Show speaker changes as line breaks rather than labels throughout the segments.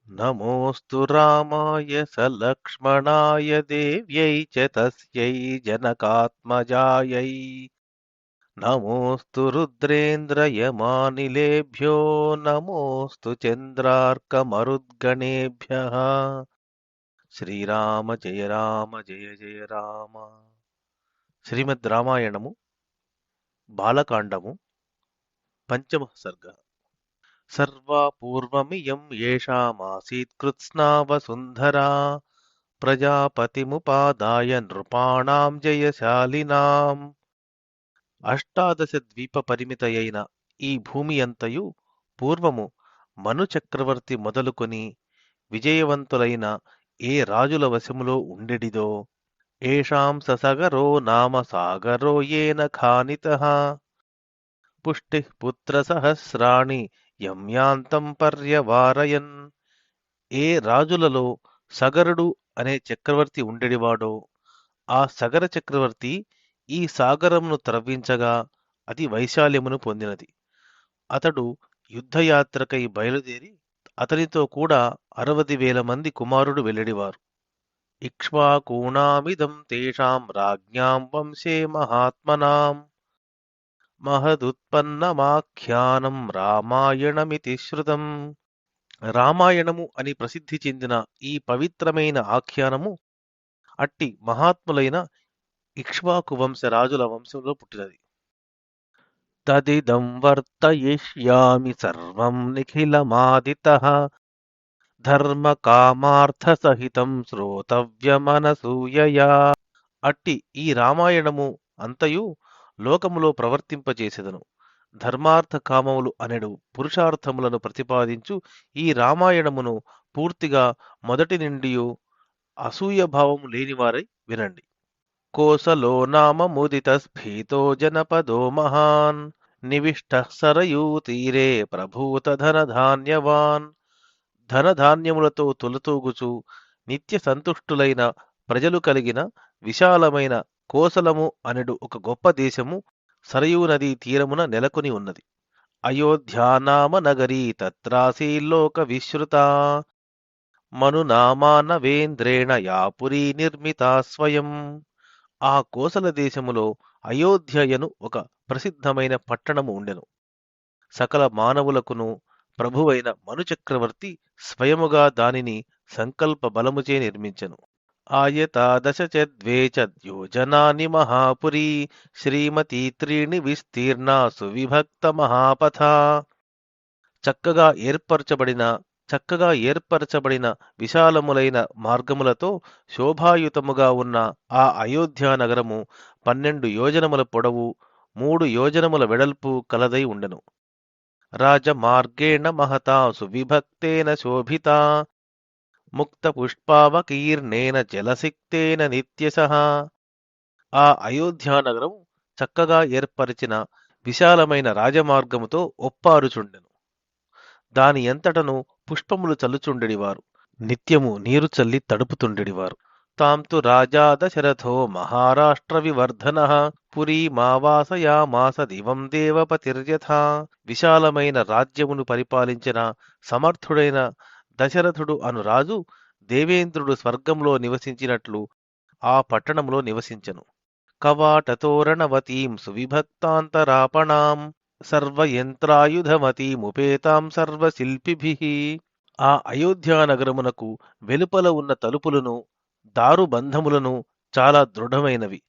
నమోస్తు రామాయ సలక్ష్మణాయ దేవ్యై చ తస్యై జనకాత్మజాయై నమోస్తు రుద్రేంద్రయమానిలేభ్యో నమోస్తు చంద్రార్కమరుద్గణేభ్యః. శ్రీరామ జయ రామ జయ జయ రామ. శ్రీమద్ రామాయణము బాలకాండము పంచమ సర్గ. సర్వా పూర్వమియం యేషామాసీత్ కృత్స్నా వసుంధరా ప్రజాపతిముపాదాయ నృపాణాం జయశాలినాం. అష్టాదశ ద్వీప పరిమితయైన ఈ భూమి అంతయు పూర్వము మను చక్రవర్తి మొదలుకొని విజయవంతులైన ఏ రాజుల వశములో ఉండెడిదో ఏషాం ససగరో నామ సాగరో ఏన ఖానితః పుష్టిః పుత్ర సహస్రాణి యమ్యాంతం పర్యవారయన్. ఏ రాజులలో సగరుడు అనే చక్రవర్తి ఉండెడివాడో ఆ సగర చక్రవర్తి ఈ సాగరమును త్రవ్వించగా అది వైశాల్యమును పొందినది. అతడు యుద్ధయాత్రకై బయలుదేరి అతనితో కూడా 60,000 మంది కుమారుడు వెల్లడివారు. ఇక్ష్వాకూణామిదం తేషాం రాజ్ఞాం వంశే మహాత్మనాం మహదుత్పన్నమాఖ్యానం రామాయణమితి శ్రుతం. రామాయణము అని ప్రసిద్ధి చెందిన ఈ పవిత్రమైన ఆఖ్యానము అట్టి మహాత్ములైన ఇక్ష్వాకు వంశ రాజుల వంశంలో పుట్టినది. తదిదం వర్తయిష్యామి సర్వం నిఖిలమాదితః ధర్మకామార్థసహితం శ్రోతవ్యమనసూయయా. అట్టి ఈ రామాయణము అంతయు లోకములో ప్రవర్తింపచేసెదను. ధర్మార్థ కామములు అనెడు పురుషార్థములను ప్రతిపాదించు ఈ రామాయణమును పూర్తిగా మొదటి నుండియు అసూయభావము లేనివారై వినండి. కోసలో నామ ముదిత స్ఫీతో జనపదో మహాన్ నివిష్టః సరయూతీరే ప్రభూత ధనధాన్యవాన్. ధనధాన్యములతో తులతూగుచు నిత్య సంతుష్టులైన ప్రజలు కలిగిన విశాలమైన కోసలము అనెడు ఒక గొప్ప దేశము సరయూ నదీ తీరమున నెలకొని ఉన్నది. అయోధ్యానామ నగరీ తత్రాసీల్లోక విశ్రుతా మనునామానవేంద్రేణ యాపురీ నిర్మితా స్వయం. ఆ కోసల దేశములో అయోధ్యయను ఒక ప్రసిద్ధమైన పట్టణము ఉండెను. సకల మానవులకును ప్రభువైన మనుచక్రవర్తి స్వయముగా దానిని సంకల్ప బలముచే నిర్మించెను. ఆయతాదశ చ ద్వే చ యోజనాని మహాపురీ శ్రీమతీ త్రీణి విస్తీర్ణా సువిభక్త మహాపథా. చక్కగా ఏర్పరచబడిన విశాలములైన మార్గములతో శోభాయుతముగా ఉన్న ఆ అయోధ్యా నగరము 12 యోజనముల పొడవు 3 యోజనముల వెడల్పు కలదై ఉండెను. రాజమార్గేణ మహతా సువిభక్తేన శోభితా ముక్త పుష్పావకీర్ణేన జలసిక్తేన నిత్యశః. ఆ అయోధ్యానగరం చక్కగా ఏర్పరిచిన విశాలమైన రాజమార్గముతో ఒప్పారుచుండెను. దాని ఎంతటను పుష్పములు చల్లుచుండెడివారు, నిత్యము నీరు చల్లి తడుపుతుండెడివారు. తాంతు రాజా దశరథో మహారాష్ట్ర వివర్ధనః పురీమావాసయామాస దివం దేవపతిర్యథా. విశాలమైన రాజ్యమును పరిపాలించిన సమర్థుడైన దశరథుడు అను రాజు దేవేంద్రుడు స్వర్గంలో నివసించినట్లు ఆ పట్టణంలో నివసించెను. కవాటతోరణవతీం సువిభక్తాంతరాపణాం సర్వయంత్రాయుధమతీముపేతాం సర్వశిల్పిభిః. ఆ అయోధ్యానగరమునకు వెలుపల ఉన్న తలుపులను దారుబంధములను చాలా దృఢమైనవి.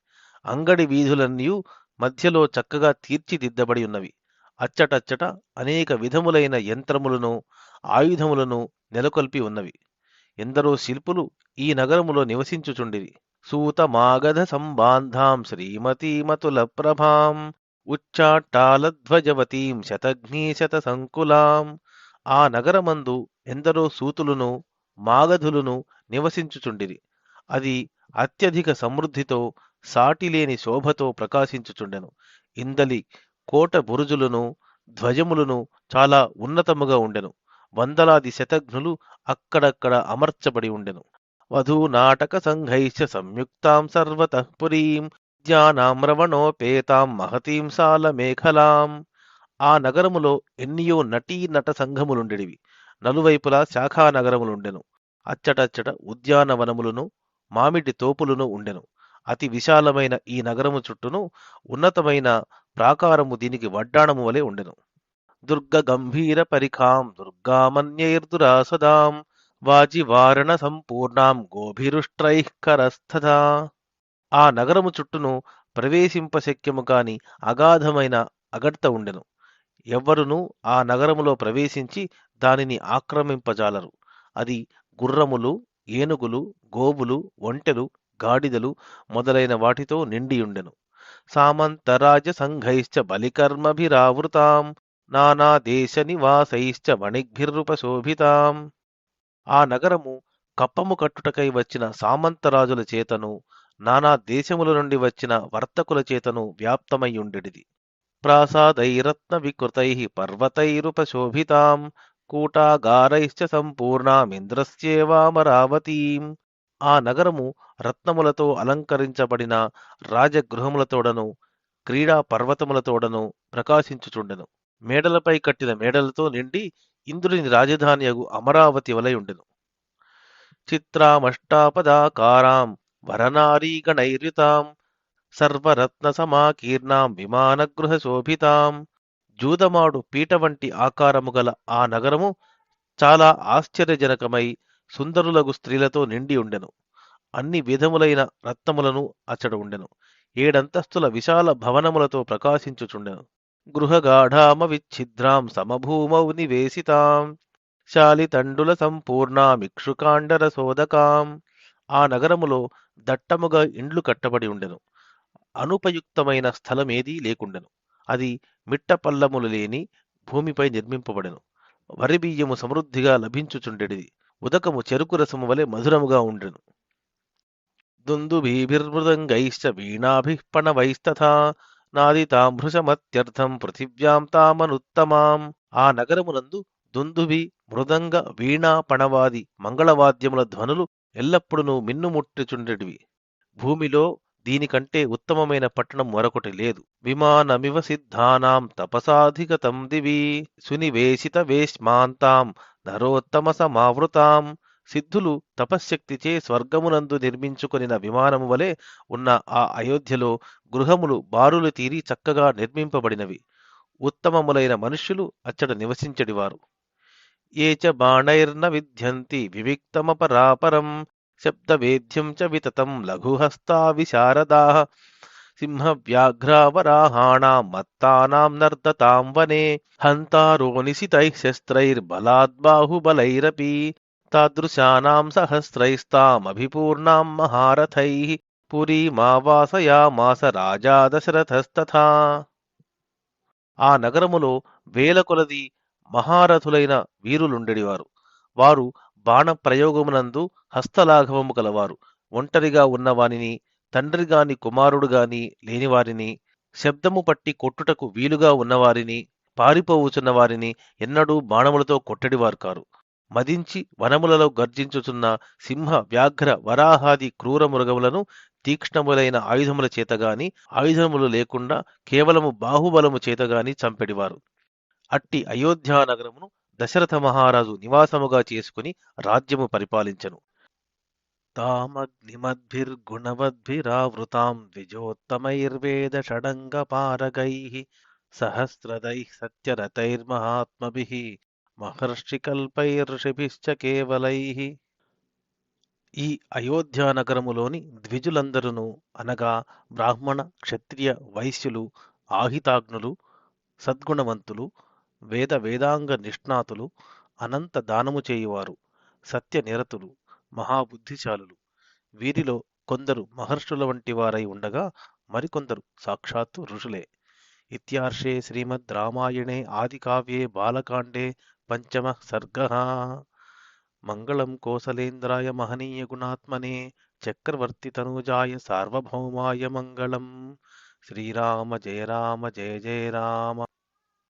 అంగడి వీధులన్నీయు మధ్యలో చక్కగా తీర్చిదిద్దబడి ఉన్నవి. అచ్చటచ్చట అనేక విధములైన యంత్రములను ఆయుధములను నెలకొల్పి ఉన్నవి. ఎందరో శిల్పులు ఈ నగరములో నివసించుచుండిరి. సూతమాగధ సంబాంధాం శ్రీమతీమతుల ప్రభాం ఉచ్చాట్టాలధ్వజవతీం శతఘ్నీశత సంకులాం. ఆ నగరమందు ఎందరో సూతులును మాగధులును నివసించుచుండిరి. అది అత్యధిక సమృద్ధితో సాటిలేని శోభతో ప్రకాశించుచుండెను. ఇందలి కోట బురుజులను ధ్వజములను చాలా ఉన్నతముగా ఉండెను. వందలాది శతఘ్నులు అక్కడక్కడ అమర్చబడి ఉండెను. వధూనాటక సంఘైశ్చ సంయుక్తాం సర్వతః పురీం జ్ఞానాం రవణోపేతాం మహతీం సాలమేఖలాం. ఆ నగరములో ఎన్నియో నటీ నట సంఘములుండెడివి. నలువైపులా శాఖా నగరములుండెను. అచ్చటచ్చట ఉద్యానవనములను మామిడి తోపులను ఉండెను. అతి విశాలమైన ఈ నగరము చుట్టూను ఉన్నతమైన ప్రాకారము దీనికి వడ్డాణము వలె ఉండెను. దుర్గ గంభీర పరిఖాం దుర్గామన్యైర్దురాసదాం వాజివారణ సంపూర్ణాం గోభిరుష్ట్రైః కరస్థదా. ఆ నగరము చుట్టూను ప్రవేశింపశక్యము కాని అగాధమైన అగడ్త ఉండెను. ఎవ్వరునూ ఆ నగరములో ప్రవేశించి దానిని ఆక్రమింపజాలరు. అది గుర్రములు, ఏనుగులు, గోవులు, ఒంటెలు, గాడిదలు మొదలైన వాటితో నిండియుండెను. సామంతరాజ సంఘైశ్చ బలికర్మభిరావృతాం నానా దేశ నివాసైశ్చ వణిగ్భిర్రుపశోభితాం. ఆ నగరము కప్పము కట్టుటకై వచ్చిన సామంతరాజుల చేతను నానా దేశముల నుండి వచ్చిన వర్తకుల చేతను వ్యాప్తమైయుండెడిది. ప్రాసాదైరత్న వికృతైః పర్వతైరుపశోభితాం కూటాగారైశ్చ సంపూర్ణామింద్రస్యేవామరావతీం. ఆ నగరము రత్నములతో అలంకరించబడిన రాజగృహములతోడను క్రీడా పర్వతములతోడను ప్రకాశించుచుండెను. మేడలపై కట్టిన మేడలతో నిండి ఇంద్రుని రాజధానియగు అమరావతి వలె ఉండెను. చిత్రామష్టాపదాకారాం వరనారీగణైర్యుతాం సర్వరత్న సమాకీర్ణాం విమానగృహ శోభితాం. జూదమాడు పీట వంటి ఆకారము గల ఆ నగరము చాలా ఆశ్చర్యజనకమై సుందరులగు స్త్రీలతో నిండి ఉండెను. అన్ని విధములైన రత్నములను అచ్చట ఉండెను. ఏడంతస్తుల విశాల భవనములతో ప్రకాశించుచుండెను. గృహగాఢామ విచ్ఛిద్రాం సమభూమౌ నివేశితాం శాలితండుల సంపూర్ణామిక్షుకాండర సోదకాం. ఆ నగరములో దట్టముగా ఇండ్లు కట్టబడి ఉండెను. అనుపయుక్తమైన స్థలమేదీ లేకుండెను. అది మిట్టపల్లములు లేని భూమిపై నిర్మింపబడెను. వరిబియ్యము సమృద్ధిగా లభించుచుండెడిది. ఉదకము చెరుకు రసము వలె మధురముగా ఉండెను. దుందుభీభిర్మృదంగైశ్చ వీణాభిః పణవైస్తథా నాదితాంభృశమత్యర్థం పృథివ్యాం తామనుత్తమాం. ఆ నగరమునందు దుందుభి, మృదంగ, వీణా, పణవాది మంగళవాద్యముల ధ్వనులు ఎల్లప్పుడూ మిన్నుముట్టుచుండెడివి. భూమిలో దీనికంటే ఉత్తమమైన పట్టణం మరొకటి లేదు. విమానమివ సిద్ధానాం తపసాధిగతం దివి సునివేశిత వేశ్మాంతాం నరోత్తమ సమావృతాం. సిద్ధులు తపశ్శక్తిచే స్వర్గమునందు నిర్మించుకొనిన విమానము వలె ఉన్న ఆ అయోధ్యలో గృహములు బారులు తీరి చక్కగా నిర్మింపబడినవి. ఉత్తమములైన మనుష్యులు అచ్చట నివసించడివారు. ఏ చ బాణైర్న విద్యంతి వివిక్తమపరాపరం శబ్దవేద్యం చ వితతం లఘుహస్తా విశారదాః సింహవ్యాఘ్రావరాహాణాం మత్తానాం నర్దతాం వనే హంతారో నిశితైః శస్త్రైర్బలాద్బాహుబలైరపి తాదృశానాం సహస్రైస్తామభిపూర్ణాం మహారథైః పురీమావాసయామాస రాజా దశరథస్తథా. ఆ నగరములో వేల కొలది మహారథులైన వీరులుండెడివారు. వారు బాణప్రయోగమునందు హస్తలాఘవము కలవారు. ఒంటరిగా ఉన్నవానిని, తండ్రిగాని కుమారుడుగాని లేనివారిని, శబ్దము పట్టి కొట్టుటకు వీలుగా ఉన్నవారిని, పారిపోవుచున్న వారిని ఎన్నడూ బాణములతో కొట్టడివారు కారు. మదించి వనములలో గర్జించుచున్న సింహ, వ్యాఘ్ర, వరాహాది క్రూర మృగములను తీక్ష్ణములైన ఆయుధముల చేతగాని, ఆయుధములు లేకుండా కేవలము బాహుబలము చేతగాని చంపెడివారు. అట్టి అయోధ్యానగరమును దశరథ మహారాజు నివాసముగా చేసుకుని రాజ్యము పరిపాలించెను. తామగ్నిమద్భిర్గుణవద్భిరావృతాం ద్విజోత్తమైర్వేద షడంగపారగైః సహస్రదైః సత్యరథైర్మహాత్మభిః మహర్షికల్పైర్షిభిశ్చ కేవలైః. ఈ అయోధ్యానగరములోని ద్విజులందరును అనగా బ్రాహ్మణ, క్షత్రియ, వైశ్యులు, ఆహితాగ్నులు, సద్గుణవంతులు, వేదాంగ నిష్ణాతులు, అనంత దానము చేయువారు, సత్యనిరతులు, మహాబుద్ధిశాలులు. వీరిలో కొందరు మహర్షుల వంటి వారై ఉండగా మరికొందరు సాక్షాత్తు ఋషులే. ఇత్యార్షే శ్రీమద్ రామాయణే ఆదికావ్యే బాలకాండే పంచమః సర్గః. మంగళం కోసలేంద్రాయ మహనీయ గుణాత్మనే చక్రవర్తి తనూజాయ సార్వభౌమాయ మంగళం. శ్రీరామ జయ రామ జయ జయ రామ.